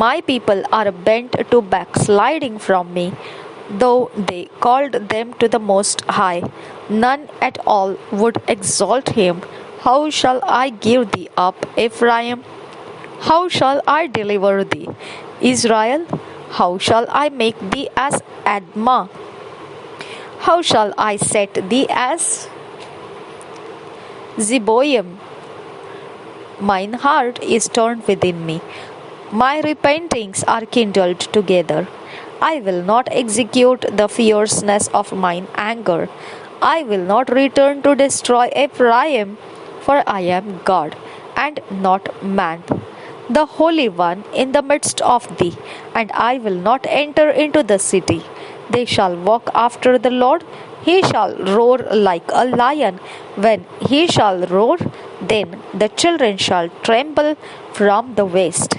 my people are bent to backsliding from me. Though they called them to the Most High, none at all would exalt him. How shall I give thee up, Ephraim? How shall I deliver thee, Israel? How shall I make thee as Admah? How shall I set thee as Zeboim? Mine heart is turned within me. My repentings are kindled together. I will not execute the fierceness of mine anger. I will not return to destroy Ephraim, for I am God, and not man, the Holy One in the midst of thee, and I will not enter into the city. They shall walk after the Lord. He shall roar like a lion. When he shall roar, then the children shall tremble from the west.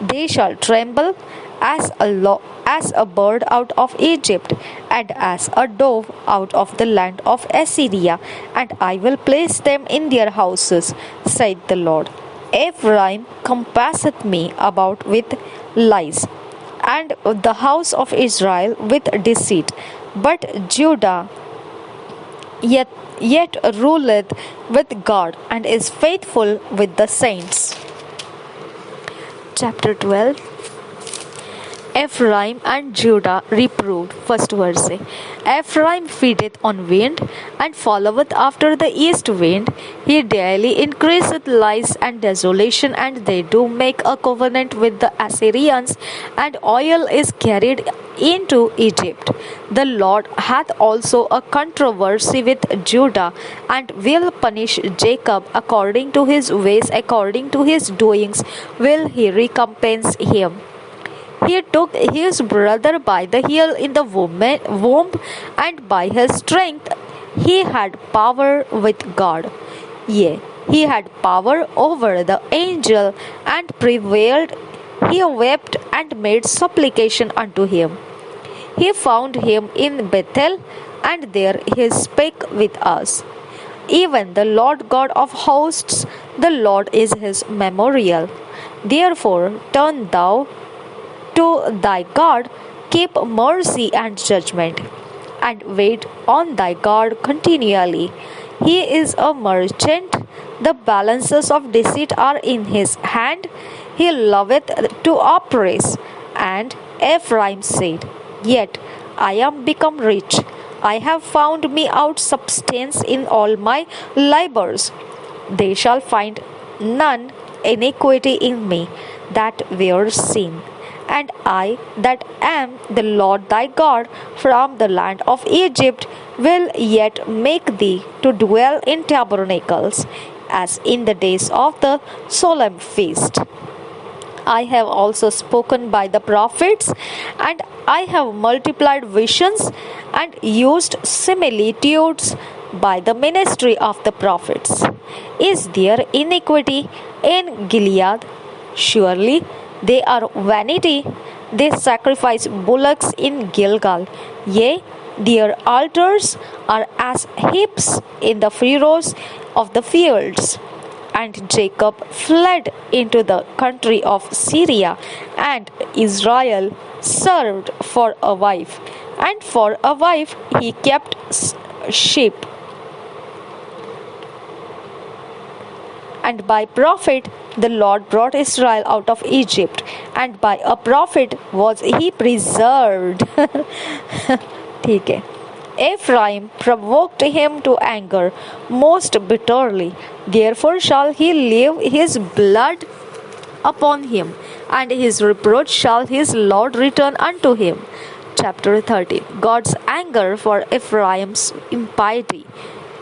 They shall tremble as a bird out of Egypt, and as a dove out of the land of Assyria, and I will place them in their houses, saith the Lord. Ephraim compasseth me about with lies, and the house of Israel with deceit. But Judah yet ruleth with God, and is faithful with the saints. Chapter 12. Ephraim and Judah reproved. First verse. Ephraim feedeth on wind, and followeth after the east wind. He daily increaseth lies and desolation, and they do make a covenant with the Assyrians, and oil is carried into Egypt. The Lord hath also a controversy with Judah, and will punish Jacob according to his ways, according to his doings will he recompense him. He took his brother by the heel in the womb, and by his strength he had power with God. Yea, he had power over the angel, and prevailed. He wept and made supplication unto him. He found him in Bethel, and there he spake with us. Even the Lord God of hosts, the Lord is his memorial. Therefore turn thou to thy God, keep mercy and judgment, and wait on thy God continually. He is a merchant, the balances of deceit are in his hand. He loveth to oppress. And Ephraim said, Yet I am become rich. I have found me out substance in all my labors. They shall find none iniquity in me that were sin. And I, that am the Lord thy God from the land of Egypt, will yet make thee to dwell in tabernacles, as in the days of the solemn feast. I have also spoken by the prophets, and I have multiplied visions, and used similitudes by the ministry of the prophets. Is there iniquity in Gilead? Surely they are vanity. They sacrifice bullocks in Gilgal. Yea, their altars are as heaps in the furrows of the fields. And Jacob fled into the country of Syria, and Israel served for a wife. And for a wife he kept sheep. And by prophet the Lord brought Israel out of Egypt, and by a prophet was he preserved. ठीक है. Ephraim provoked him to anger most bitterly. Therefore shall he leave his blood upon him, and his reproach shall his Lord return unto him. Chapter 13. God's anger for Ephraim's impiety.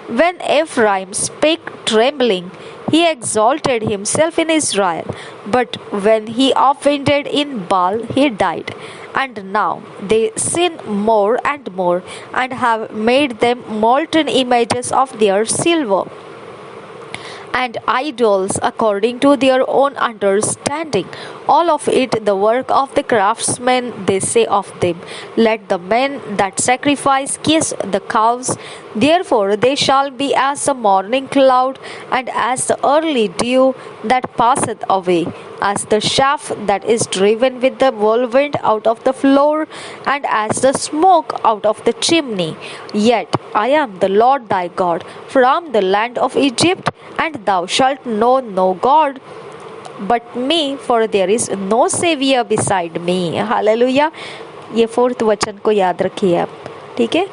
When Ephraim spake trembling, he exalted himself in Israel. But when he offended in Baal, he died. And now they sin more and more, and have made them molten images of their silver, and idols according to their own understanding. all of it the work of the craftsmen, they say of them. Let the men that sacrifice kiss the calves. Therefore they shall be as the morning cloud, and as the early dew that passeth away, as the chaff that is driven with the whirlwind out of the floor, and as the smoke out of the chimney. Yet I am the Lord thy God from the land of Egypt, and thou shalt know no God but me, for there is no savior beside me. Hallelujah. ये fourth वचन को याद रखिए आप, ठीक है.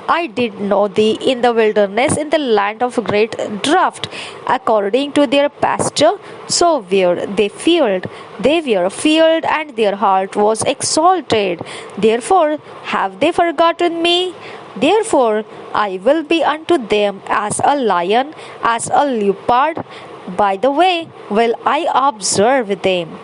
I did know thee in the wilderness, in the land of great drought, according to their pasture, so were they filled. They were filled, and their heart was exalted. Therefore have they forgotten me. Therefore I will be unto them as a lion, as a leopard. By the way will I observe them.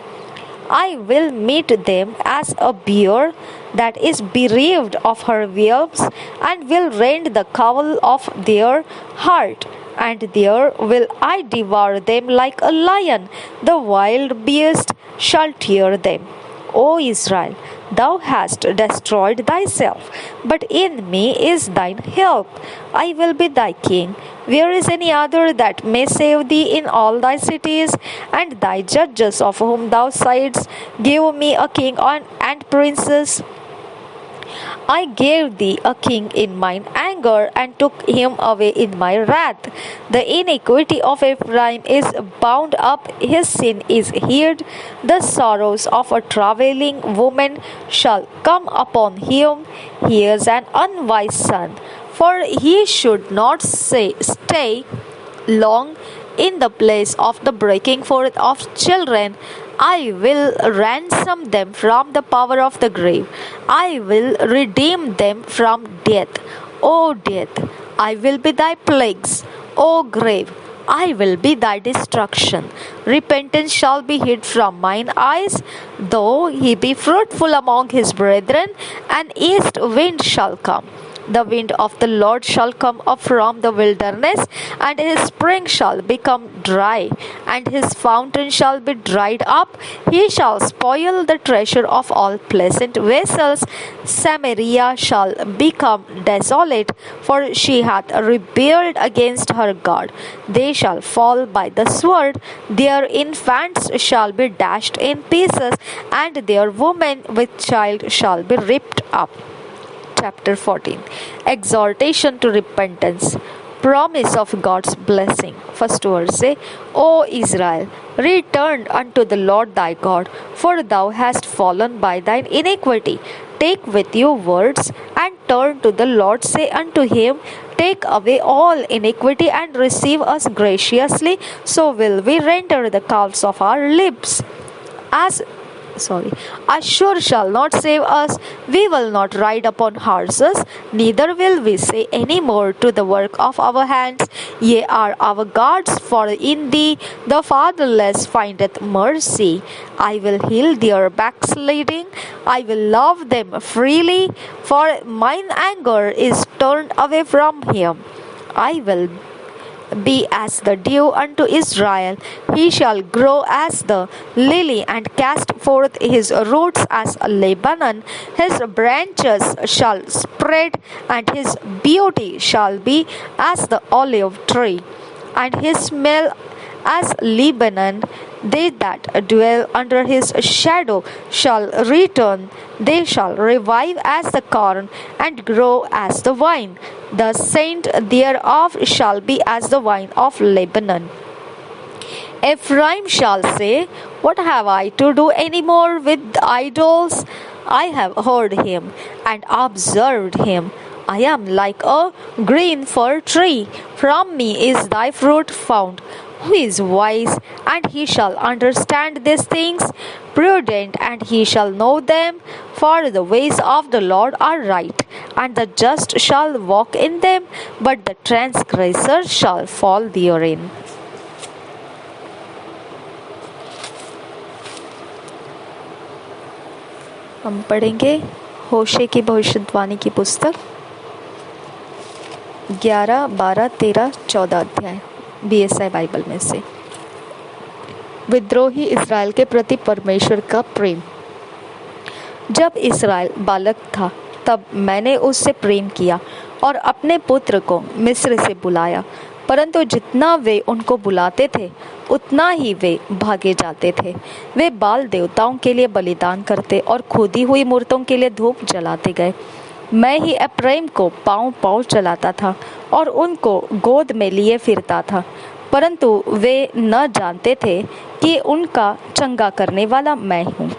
I will meet them as a bear that is bereaved of her whelps, and will rend the cowl of their heart. And there will I devour them like a lion. The wild beast shall tear them. O Israel, thou hast destroyed thyself, but in me is thine help. I will be thy king. Where is any other that may save thee in all thy cities? And thy judges, of whom thou saidst, give me a king and princes. I gave thee a king in mine anger, and took him away in my wrath. The iniquity of Ephraim is bound up, his sin is hid. The sorrows of a travailing woman shall come upon him. He is an unwise son, for he should not stay long in the place of the breaking forth of children. I will ransom them from the power of the grave. I will redeem them from death. O death, I will be thy plagues. O grave, I will be thy destruction. Repentance shall be hid from mine eyes, though he be fruitful among his brethren. An east wind shall come. The wind of the Lord shall come up from the wilderness, and his spring shall become dry, and his fountain shall be dried up. He shall spoil the treasure of all pleasant vessels. Samaria shall become desolate, for she hath rebelled against her God. They shall fall by the sword. Their infants shall be dashed in pieces, and their women with child shall be ripped up. Chapter 14. Exhortation to repentance. Promise of God's blessing. First verse say, O Israel, return unto the Lord thy God, for thou hast fallen by thine iniquity. Take with you words, and turn to the Lord. Say unto him, Take away all iniquity, and receive us graciously, so will we render the calves of our lips. Ashur shall not save us. We will not ride upon horses, neither will we say any more to the work of our hands, Ye are our gods, for in thee the fatherless findeth mercy. I will heal their backsliding. I will love them freely, for mine anger is turned away from him. I will be as the dew unto Israel. He shall grow as the lily, and cast forth his roots as Lebanon. His branches shall spread, and his beauty shall be as the olive tree, and his smell as Lebanon. They that dwell under his shadow shall return. They shall revive as the corn, and grow as the vine. The scent thereof shall be as the vine of Lebanon. Ephraim shall say, What have I to do any more with idols? I have heard him and observed him. I am like a green fir tree. From me is thy fruit found. Who is wise, and he shall understand these things? Prudent, and he shall know them. For the ways of the Lord are right, and the just shall walk in them, but the transgressor shall fall therein. हम पढ़ेंगे होशे की भविष्यवाणी की पुस्तक 11, 12, 13, 14 अध्याय BSI Bible में से. विद्रोही इसराइल के प्रति परमेश्वर का प्रेम। जब इसराइल बालक था तब मैंने उससे प्रेम किया और अपने पुत्र को मिस्र से बुलाया, परंतु जितना वे उनको बुलाते थे उतना ही वे भागे जाते थे। वे बाल देवताओं के लिए बलिदान करते और खोदी हुई मूर्तों के लिए धूप जलाते गए। मैं ही एप्रैम को पाँव पाँव चलाता था और उनको गोद में लिए फिरता था, परंतु वे न जानते थे कि उनका चंगा करने वाला मैं हूँ।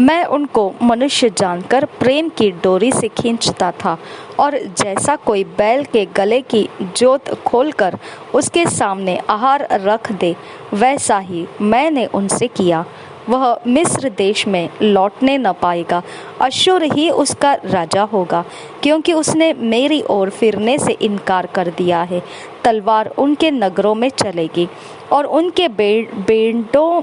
मैं उनको मनुष्य जानकर प्रेम की डोरी से खींचता था, और जैसा कोई बैल के गले की जोत खोलकर उसके सामने आहार रख दे, वैसा ही मैंने उनसे किया। वह मिस्र देश में लौटने न पाएगा, अश्शूर ही उसका राजा होगा, क्योंकि उसने मेरी ओर फिरने से इनकार कर दिया है। तलवार उनके नगरों में चलेगी और उनके बेंटों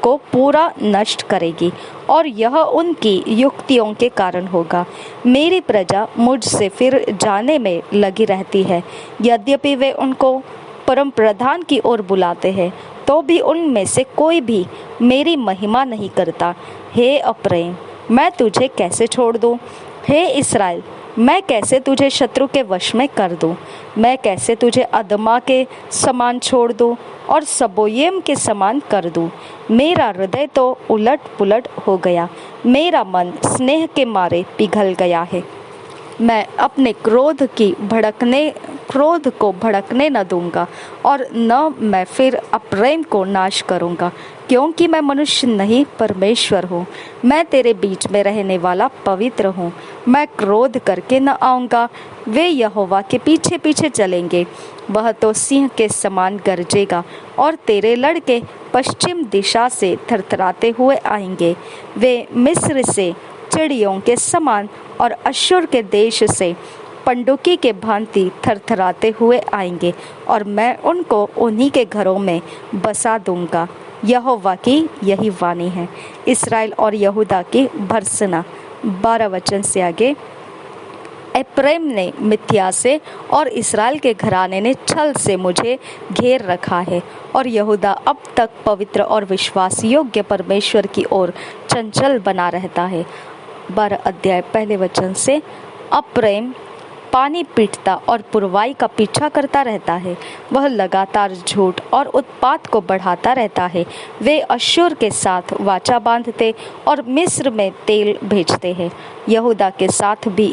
को पूरा नष्ट करेगी, और यह उनकी युक्तियों के कारण होगा। मेरी प्रजा मुझसे फिर जाने में लगी रहती है, यद्यपि वे उनको परम प्रधान की ओर बुलाते हैं, तो भी उनमें से कोई भी मेरी महिमा नहीं करता। हे एप्रैम, मैं तुझे कैसे छोड़ दूं? हे इस्राएल, मैं कैसे तुझे शत्रु के वश में कर दूं? मैं कैसे तुझे अदमा के समान छोड़ दूं और सबोयम के समान कर दूं? मेरा हृदय तो उलट पुलट हो गया, मेरा मन स्नेह के मारे पिघल गया है। मैं अपने क्रोध को भड़कने न दूंगा, और न मैं फिर एप्रैम को नाश करूंगा, क्योंकि मैं मनुष्य नहीं परमेश्वर हूँ। मैं तेरे बीच में रहने वाला पवित्र हूँ। मैं क्रोध करके न आऊँगा। वे यहोवा के पीछे पीछे चलेंगे। वह तो सिंह के समान गरजेगा, और तेरे लड़के पश्चिम दिशा से थरथराते हुए आएंगे। वे मिस्र से चिड़ियों के समान और अश्शूर के देश से पंडुकी के भांति थरथराते हुए आएंगे, और मैं उनको उन्हीं के घरों में बसा दूंगा। यहोवा की यही वाणी है। इस्राएल और यहूदा की भर्त्सना। 12 वचन से आगे। एप्रैम ने मिथ्या से और इस्राएल के घराने ने छल से मुझे घेर रखा है, और यहूदा अब तक पवित्र और विश्वास योग्य परमेश्वर की ओर चंचल बना रहता है। 12 अध्याय पहले वचन से। एप्रैम पानी पीटता और पुरवाई का पीछा करता रहता है। वह लगातार झूठ और उत्पात को बढ़ाता रहता है। वे अश्शूर के साथ वाचा बांधते और मिस्र में तेल भेजते हैं। यहूदा के साथ भी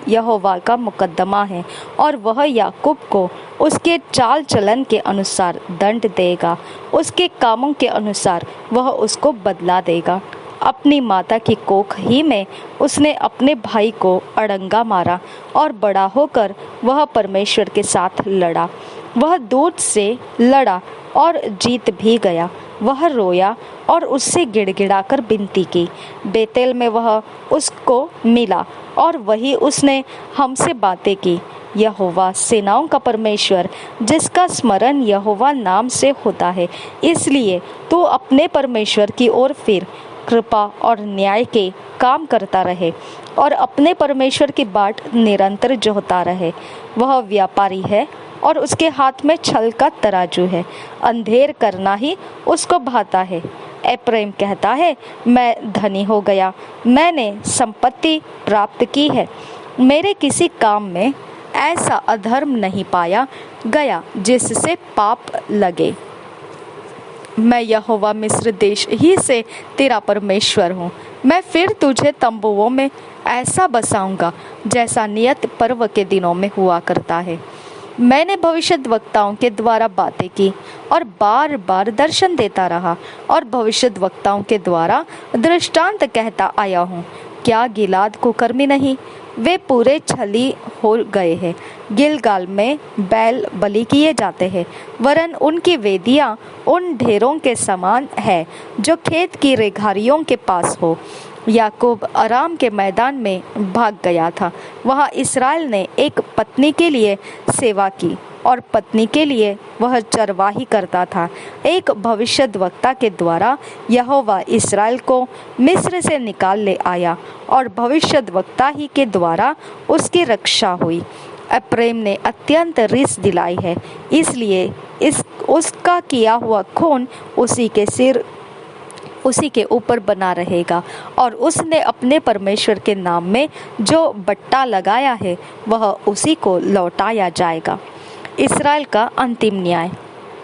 यहोवा का मुकद्दमा है, और वह याकूब को उसके चाल चलन के अनुसार दंड देगा। उसके कामों के अनुसार वह उसको बदला देगा। अपनी माता की कोख ही में उसने अपने भाई को अड़ंगा मारा, और बड़ा होकर वह परमेश्वर के साथ लड़ा। वह दूत से लड़ा और जीत भी गया। वह रोया और उससे गिड़गिड़ाकर विनती की। बेतेल में वह उसको मिला, और वही उसने हमसे बातें की। यहोवा सेनाओं का परमेश्वर, जिसका स्मरण यहोवा नाम से होता है, इसलिए तू अपने परमेश्वर की ओर फिर, कृपा और न्याय के काम करता रहे, और अपने परमेश्वर की बाट निरंतर जोहता रहे। वह व्यापारी है और उसके हाथ में छल का तराजू है। अंधेर करना ही उसको भाता है। एप्रैम कहता है, मैं धनी हो गया, मैंने संपत्ति प्राप्त की है। मेरे किसी काम में ऐसा अधर्म नहीं पाया गया जिससे पाप लगे। मैं यहोवा मिस्र देश ही से तेरा परमेश्वर हूँ। मैं फिर तुझे तंबुओं में ऐसा बसाऊंगा जैसा नियत पर्व के दिनों में हुआ करता है। मैंने भविष्यद्वक्ताओं के द्वारा बातें की और बार बार दर्शन देता रहा, और भविष्यद्वक्ताओं के द्वारा दृष्टांत कहता आया हूँ। क्या गिलाद कुकर्मी नहीं? वे पूरे छली हो गए हैं। गिलगाल में बैल बलि किए जाते हैं, वरन उनकी वेदियां उन ढेरों के समान है जो खेत की रेघारियों के पास हो। याकूब अराम के मैदान में भाग गया था। वहाँ इस्राएल ने एक पत्नी के लिए सेवा की, और पत्नी के लिए वह चरवाही करता था। एक भविष्यद्वक्ता के द्वारा यहोवा इस्राएल को मिस्र से निकाल ले आया, और भविष्यद्वक्ता ही के द्वारा उसकी रक्षा हुई। एप्रैम ने अत्यंत रिस दिलाई है, इसलिए उसका किया हुआ खून उसी के ऊपर बना रहेगा, और उसने अपने परमेश्वर के नाम में जो बट्टा लगाया है वह उसी को लौटाया जाएगा। इस्राएल का अंतिम न्याय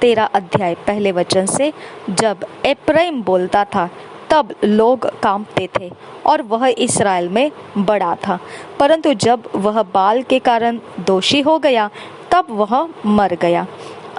13 अध्याय पहले वचन से। जब एप्रैम बोलता था तब लोग कांपते थे और वह इस्राएल में बड़ा था, परंतु जब वह बाल के कारण दोषी हो गया तब वह मर गया।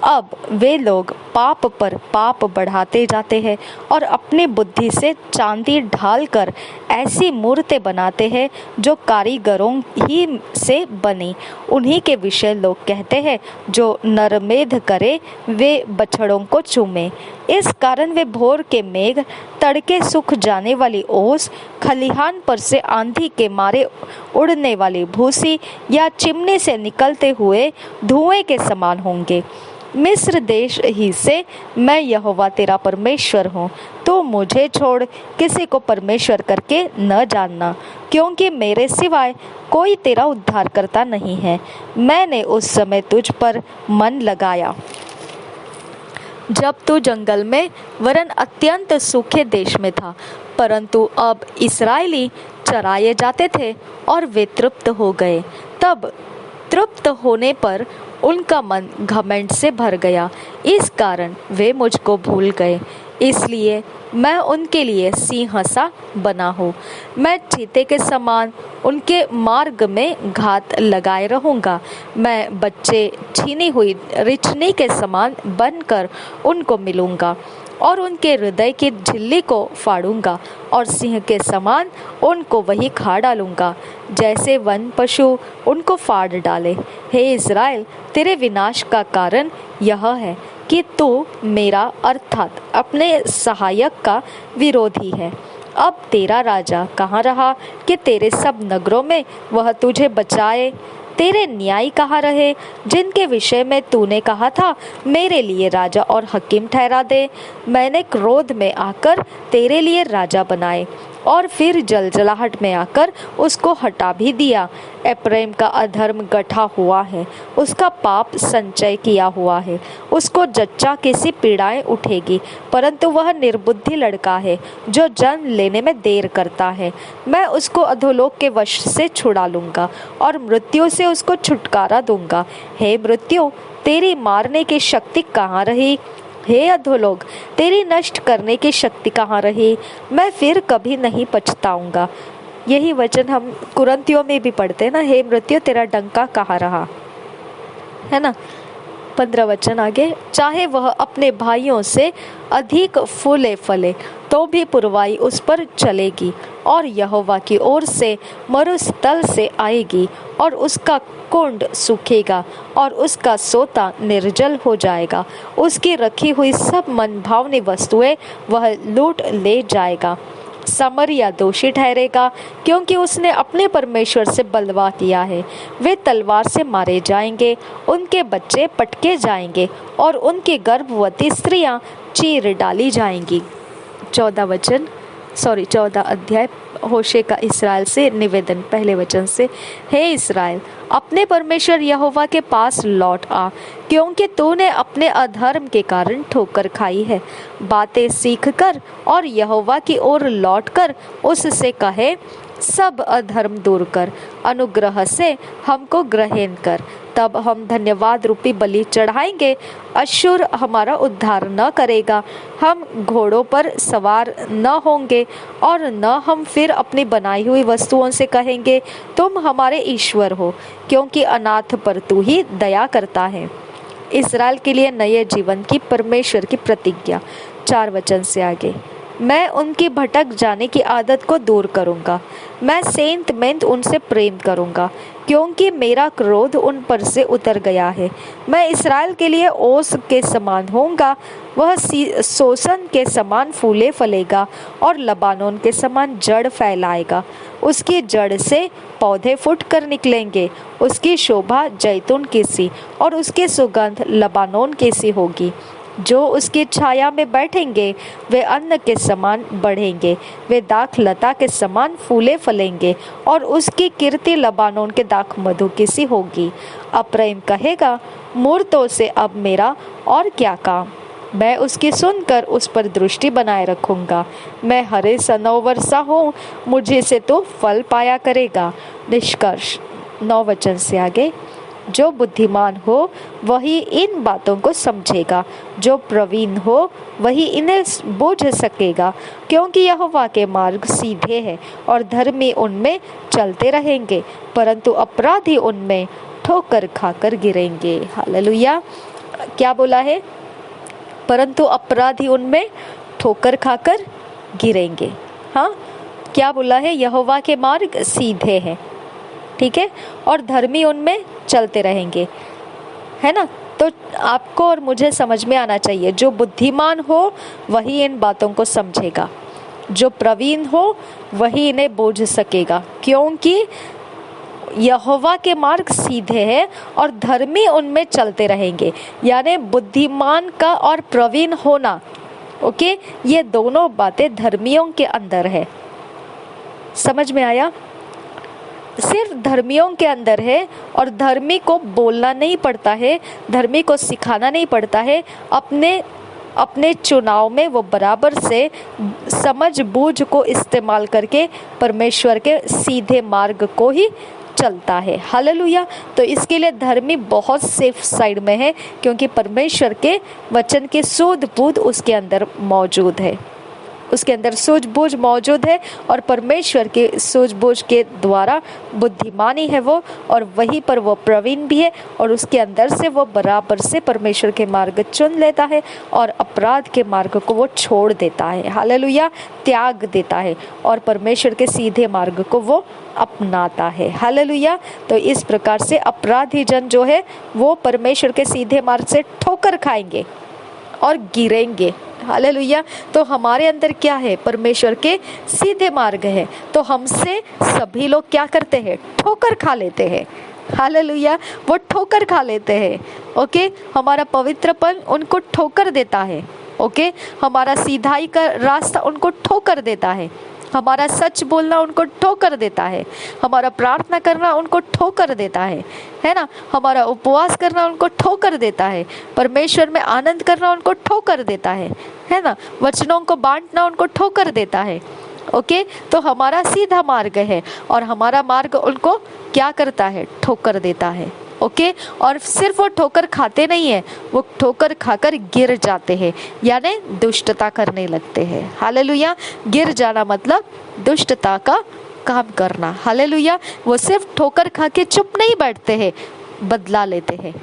अब वे लोग पाप पर पाप बढ़ाते जाते हैं और अपनी बुद्धि से चांदी ढालकर ऐसी मूर्तें बनाते हैं जो कारीगरों ही से बनी। उन्हीं के विषय लोग कहते हैं, जो नरमेध करे वे बछड़ों को चूमे। इस कारण वे भोर के मेघ, तड़के सूख जाने ओस, ओस, खलिहान पर से आंधी के मारे उड़ने वाली भूसी या चिमनी से निकलते हुए धुएं के समान होंगे। मिस्र देश ही से मैं यहोवा तेरा परमेश्वर हूँ। तो मुझे छोड़ किसी को परमेश्वर करके न जानना, क्योंकि मेरे सिवाय कोई तेरा उद्धार करता नहीं है। मैंने उस समय तुझ पर मन लगाया जब तू जंगल में वरन अत्यंत सूखे देश में था, परंतु अब इस्राएली चराए जाते थे और वे तृप्त हो गए। तब तृप्त होने पर उनका मन घमंड से भर गया, इस कारण वे मुझको भूल गए। इसलिए मैं उनके लिए सिंह सा बना हूँ। मैं चीते के समान उनके मार्ग में घात लगाए रहूँगा। मैं बच्चे छीनी हुई रिछनी के समान बनकर उनको मिलूँगा और उनके हृदय की झिल्ली को फाड़ूंगा और सिंह के समान उनको वही खा डालूंगा, जैसे वन पशु उनको फाड़ डाले। हे इस्राएल, तेरे विनाश का कारण यह है कि तू मेरा अर्थात अपने सहायक का विरोधी है। अब तेरा राजा कहाँ रहा कि तेरे सब नगरों में वह तुझे बचाए? तेरे न्यायी कहाँ रहे, जिनके विषय में तूने कहा था, मेरे लिए राजा और हकीम ठहरा दे? मैंने क्रोध में आकर तेरे लिए राजा बनाए और फिर जलजलाहट में आकर उसको हटा भी दिया। एप्रैम का अधर्म गठा हुआ है, उसका पाप संचय किया हुआ है। उसको जच्चा किसी पीड़ाएं उठेगी, परंतु वह निर्बुद्धि लड़का है जो जन्म लेने में देर करता है। मैं उसको अधोलोक के वश से छुड़ा लूंगा और मृत्यु से उसको छुटकारा दूंगा। हे मृत्यु, तेरी मारने की शक्ति कहाँ रही? हे अधोलोक, तेरी नष्ट करने की शक्ति कहाँ रही? मैं फिर कभी नहीं पछताऊंगा। यही वचन हम कुरिन्थियों में भी पढ़ते हैं ना, हे मृत्यु तेरा डंका कहाँ रहा, है ना। 15 वचन आगे, चाहे वह अपने भाइयों से अधिक फूले फले तो भी पुरवाई उस पर चलेगी और यहोवा की ओर से मरुस्थल से आएगी और उसका कुंड सूखेगा और उसका सोता निर्जल हो जाएगा। उसकी रखी हुई सब मनभावनी वस्तुएं वह लूट ले जाएगा। समरिया दोषी ठहरेगा, क्योंकि उसने अपने परमेश्वर से बलवा किया है। वे तलवार से मारे जाएंगे, उनके बच्चे पटके जाएंगे और उनकी गर्भवती स्त्रियां चीर डाली जाएंगी। 14 अध्याय होशे का इस्राएल से निवेदन पहले वचन से। हे इस्राएल, अपने परमेश्वर यहोवा के पास लौट आ, क्योंकि तूने अपने अधर्म के कारण ठोकर खाई है। बातें सीख कर और यहोवा की ओर लौट कर उससे कहे, सब अधर्म दूर कर, अनुग्रह से हमको ग्रहण कर, तब हम धन्यवाद रूपी बलि चढ़ाएंगे। अश्शूर हमारा उद्धार न करेगा, हम घोड़ों पर सवार न होंगे और न हम फिर अपनी बनाई हुई वस्तुओं से कहेंगे, तुम हमारे ईश्वर हो, क्योंकि अनाथ पर तू ही दया करता है। इस्राएल के लिए नए जीवन की परमेश्वर की प्रतिज्ञा 4 वचन से आगे। मैं उनकी भटक जाने की आदत को दूर करूंगा, मैं सेंत मेंत उनसे प्रेम करूंगा, क्योंकि मेरा क्रोध उन पर से उतर गया है। मैं इस्राएल के लिए ओस के समान होऊंगा, वह सोसन के समान फूले फलेगा और लबानोन के समान जड़ फैलाएगा। उसकी जड़ से पौधे फूट कर निकलेंगे, उसकी शोभा जैतून की सी और उसकी सुगंध लबानोन की सी होगी। जो उसकी छाया में बैठेंगे वे अन्न के समान बढ़ेंगे, वे दाख लता के समान फूले फलेंगे और उसकी कीर्ति लबानोन के दाख मधु की सी होगी। अप्रैम कहेगा, मूर्तों से अब मेरा और क्या काम। मैं उसकी सुनकर उस पर दृष्टि बनाए रखूंगा। मैं हरे सनोवर सा हूँ, मुझे से तो फल पाया करेगा। निष्कर्ष 9 वचन से आगे, जो बुद्धिमान हो वही इन बातों को समझेगा, जो प्रवीण हो वही इन्हें बूझ सकेगा, क्योंकि यहोवा के मार्ग सीधे हैं और धर्मी उनमें चलते रहेंगे, परंतु अपराधी उनमें ठोकर खाकर गिरेंगे। हालेलुया। क्या बोला है? परंतु अपराधी उनमें ठोकर खाकर गिरेंगे। हाँ, क्या बोला है? यहोवा के मार्ग सीधे हैं, ठीक है, और धर्मी उनमें चलते रहेंगे, है ना। तो आपको और मुझे समझ में आना चाहिए, जो बुद्धिमान हो वही इन बातों को समझेगा, जो प्रवीण हो वही इन्हें बूझ सकेगा, क्योंकि यहोवा के मार्ग सीधे हैं और धर्मी उनमें चलते रहेंगे। यानी बुद्धिमान का और प्रवीण होना, ओके, ये दोनों बातें धर्मियों के अंदर है। समझ में आया? सिर्फ धर्मियों के अंदर है, और धर्मी को बोलना नहीं पड़ता है, धर्मी को सिखाना नहीं पड़ता है। अपने चुनाव में वो बराबर से समझ बूझ को इस्तेमाल करके परमेश्वर के सीधे मार्ग को ही चलता है। हालेलुया। तो इसके लिए धर्मी बहुत सेफ साइड में है, क्योंकि परमेश्वर के वचन की सूझ बूझ उसके अंदर मौजूद है, उसके अंदर सूझबूझ मौजूद है, और परमेश्वर के सूझबूझ के द्वारा बुद्धिमानी है वो, और वहीं पर वो प्रवीण भी है, और उसके अंदर से वो बराबर से परमेश्वर के मार्ग चुन लेता है और अपराध के मार्ग को वो छोड़ देता है। हालेलुया। त्याग देता है और परमेश्वर के सीधे मार्ग को वो अपनाता है। हालेलुया। तो इस प्रकार से अपराधी जन जो है वो परमेश्वर के सीधे मार्ग से ठोकर खाएंगे और गिरेंगे। हालेलुया। तो हमारे अंदर क्या है? परमेश्वर के सीधे मार्ग है, तो हमसे सभी लोग क्या करते हैं? ठोकर खा लेते हैं। हालेलुया। वो ठोकर खा लेते हैं। ओके, हमारा पवित्रपन उनको ठोकर देता है। ओके, हमारा सीधाई का रास्ता उनको ठोकर देता है, हमारा सच बोलना उनको ठोकर देता है, हमारा प्रार्थना करना उनको ठोकर देता है ना, हमारा उपवास करना उनको ठोकर देता है, परमेश्वर में आनंद करना उनको ठोकर देता है ना, वचनों को बांटना उनको ठोकर देता है। ओके, तो हमारा सीधा मार्ग है और हमारा मार्ग उनको क्या करता है? ठोकर देता है। ओके, और सिर्फ वो ठोकर खाते नहीं है, वो ठोकर खाकर गिर जाते हैं, यानी दुष्टता करने लगते हैं। हालेलुया। गिर जाना मतलब दुष्टता का काम करना। हालेलुया। वो सिर्फ ठोकर खा के चुप नहीं बैठते हैं, बदला लेते हैं।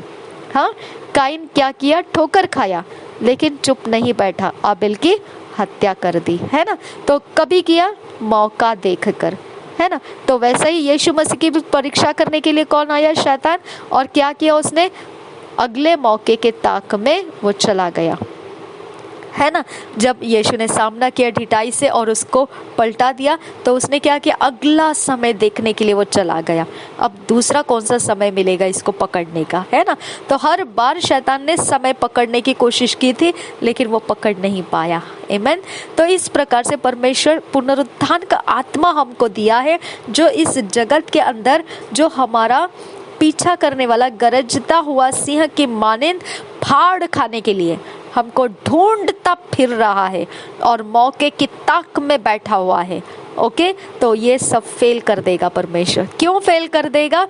हाँ, काइन क्या किया? ठोकर खाया, लेकिन चुप नहीं बैठा, आबेल की हत्या कर दी, है ना। तो कभी किया? मौका देखकर, है ना। तो वैसा ही यीशु मसीह की भी परीक्षा करने के लिए कौन आया? शैतान। और क्या किया उसने? अगले मौके के ताक में वो चला गया, है ना। जब यीशु ने सामना किया ढिठाई से और उसको पलटा दिया, तो उसने क्या किया? अगला समय देखने के लिए वो चला गया। अब दूसरा कौन सा समय मिलेगा इसको पकड़ने का, है ना। तो हर बार शैतान ने समय पकड़ने की कोशिश की थी, लेकिन वो पकड़ नहीं पाया। आमीन। तो इस प्रकार से परमेश्वर पुनरुत्थान का आत्मा हमको दिया है, जो इस जगत के अंदर जो हमारा पीछा करने वाला गरजता हुआ सिंह की मानिंद फाड़ खाने के लिए हमको ढूंढता फिर रहा है और मौके की ताक में बैठा हुआ है। ओके, तो ये सब फेल कर देगा परमेश्वर। क्यों फेल कर देगा?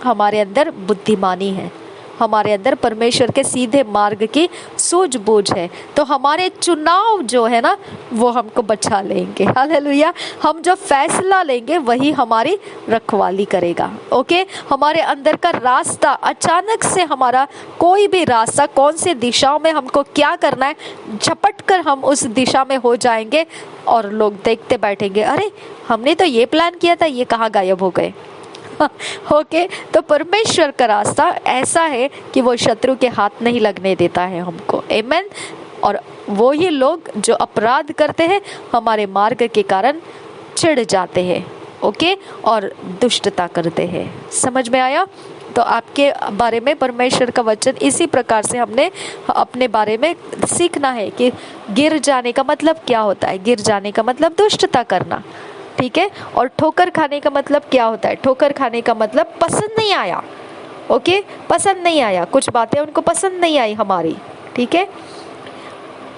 हमारे अंदर बुद्धिमानी है, हमारे अंदर परमेश्वर के सीधे मार्ग की सूझबूझ है, तो हमारे चुनाव जो है ना वो हमको बचा लेंगे। हालेलुया। हम जो फैसला लेंगे वही हमारी रखवाली करेगा। ओके, हमारे अंदर का रास्ता, अचानक से हमारा कोई भी रास्ता, कौन सी दिशाओं में हमको क्या करना है, झपट कर हम उस दिशा में हो जाएंगे और लोग देखते बैठेंगे, अरे हमने तो ये प्लान किया था, ये कहाँ गायब हो गए। ओके, तो परमेश्वर का रास्ता ऐसा है कि वो शत्रु के हाथ नहीं लगने देता है हमको। आमीन। और वो ही लोग जो अपराध करते हैं हमारे मार्ग के कारण चिढ़ जाते हैं, ओके, और दुष्टता करते हैं। समझ में आया? तो आपके बारे में परमेश्वर का वचन इसी प्रकार से हमने अपने बारे में सीखना है कि गिर जाने का मतलब क्या होता है। गिर जाने का मतलब दुष्टता करना, ठीक है। और ठोकर खाने का मतलब क्या होता है? ठोकर खाने का मतलब पसंद नहीं आया, ओके, पसंद नहीं आया, कुछ बातें उनको पसंद नहीं आई हमारी, ठीक है।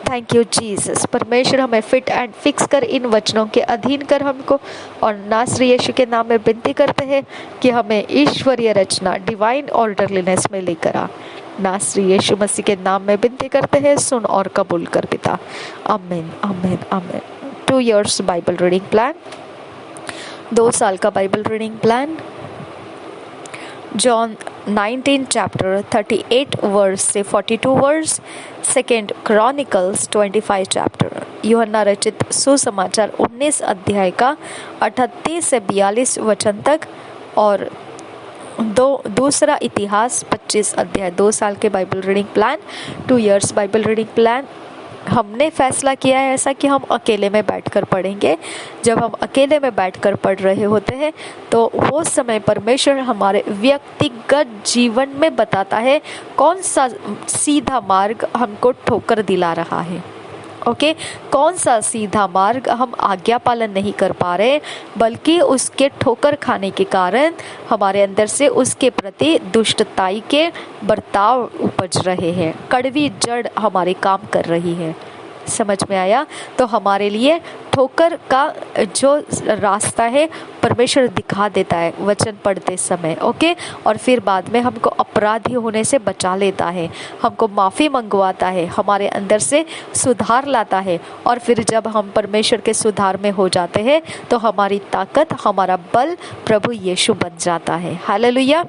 Thank you Jesus. परमेश्वर हमें फिट एंड फिक्स कर, इन वचनों के अधीन कर हमको, और नासरी यीशु के नाम में विनती करते हैं कि हमें ईश्वरीय रचना डिवाइन ऑर्डरलीनेस में लेकर आ। नासरी यीशु मसीह के नाम में विनती करते हैं, सुन और कबूल कर पिता। आमीन आमीन आमीन। 2 years बाइबल रीडिंग प्लान, 2 साल का Bible reading plan. John 19 chapter 38 verse से 42 वर्स, 2 क्रॉनिकल्स 25 चैप्टर, यूहन्ना रचित सुसमाचार 19 अध्याय का 38 से 42 वचन तक, और दूसरा इतिहास 25 अध्याय। 2 साल के Bible reading plan, 2 years Bible reading plan. हमने फैसला किया है ऐसा कि हम अकेले में बैठकर पढ़ेंगे। जब हम अकेले में बैठकर पढ़ रहे होते हैं तो वो समय परमेश्वर हमारे व्यक्तिगत जीवन में बताता है कौन सा सीधा मार्ग हमको ठोकर दिला रहा है, ओके, कौन सा सीधा मार्ग हम आज्ञा पालन नहीं कर पा रहे, बल्कि उसके ठोकर खाने के कारण हमारे अंदर से उसके प्रति दुष्टताई के बर्ताव उपज रहे हैं, कड़वी जड़ हमारे काम कर रही है। समझ में आया? तो हमारे लिए ठोकर का जो रास्ता है परमेश्वर दिखा देता है वचन पढ़ते समय, ओके, और फिर बाद में हमको अपराधी होने से बचा लेता है, हमको माफ़ी मंगवाता है, हमारे अंदर से सुधार लाता है, और फिर जब हम परमेश्वर के सुधार में हो जाते हैं तो हमारी ताकत, हमारा बल प्रभु यीशु बन जाता है। हालेलुया।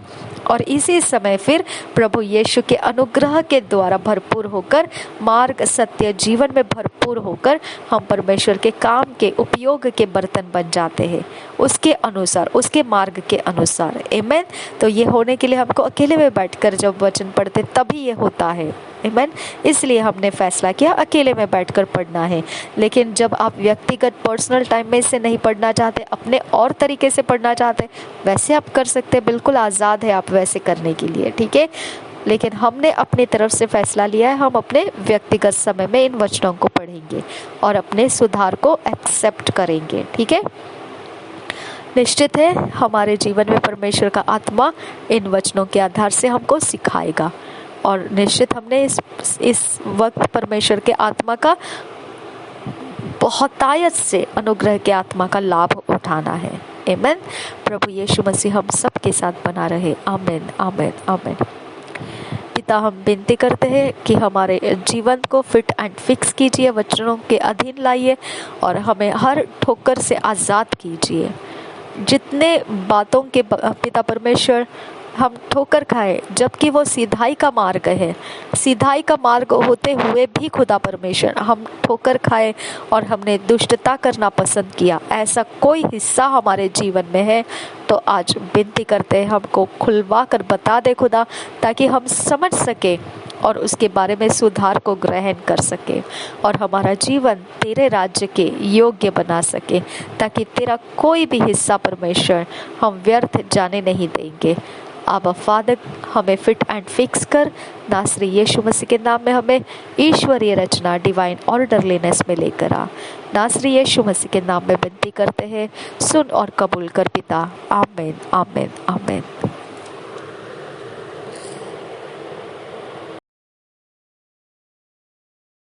और इसी समय फिर प्रभु यीशु के अनुग्रह के द्वारा भरपूर होकर, मार्ग सत्य जीवन में भरपूर होकर हम परमेश्वर के काम के उपयोग के बर्तन बन जाते हैं, उसके अनुसार, उसके मार्ग के अनुसार। आमीन। तो ये होने के लिए हमको अकेले में बैठकर जब वचन पढ़ते तभी ये होता है। आमीन। इसलिए हमने फैसला किया अकेले में बैठकर पढ़ना है। लेकिन जब आप व्यक्तिगत पर्सनल टाइम में इसे नहीं पढ़ना चाहते, अपने और तरीके से पढ़ना चाहते, वैसे आप कर सकते, बिल्कुल आज़ाद है आप वैसे करने के लिए, ठीक है। लेकिन हमने अपनी तरफ से फैसला लिया है, हम अपने व्यक्तिगत समय में इन वचनों को पढ़ेंगे और अपने सुधार को एक्सेप्ट करेंगे, ठीक है। निश्चित है हमारे जीवन में परमेश्वर का आत्मा इन वचनों के आधार से हमको सिखाएगा, और निश्चित हमने इस वक्त परमेश्वर के आत्मा का बहुतायत से अनुग्रह के आत्मा का लाभ उठाना है। आमीन। प्रभु यीशु मसीह हम सब के साथ बना रहे। आमीन आमीन आमीन। पिता, हम विनती करते हैं कि हमारे जीवन को फिट एंड फिक्स कीजिए, वचनों के अधीन लाइए, और हमें हर ठोकर से आज़ाद कीजिए। जितने बातों के पिता परमेश्वर हम ठोकर खाए, जबकि वो सीधाई का मार्ग है, सीधाई का मार्ग होते हुए भी खुदा परमेश्वर हम ठोकर खाए और हमने दुष्टता करना पसंद किया, ऐसा कोई हिस्सा हमारे जीवन में है तो आज विनती करते हैं हमको खुलवा कर बता दे खुदा, ताकि हम समझ सके और उसके बारे में सुधार को ग्रहण कर सके और हमारा जीवन तेरे राज्य के योग्य बना सके, ताकि तेरा कोई भी हिस्सा परमेश्वर हम व्यर्थ जाने नहीं देंगे। आबा फादर, हमें फिट एंड फिक्स कर, नासरी यीशु मसीह के नाम में हमें ईश्वरीय रचना डिवाइन ऑर्डरलीनेस में लेकर आ। नासरी यीशु मसीह के नाम में विनती करते हैं, सुन और कबूल कर पिता। आमीन आमीन आमीन।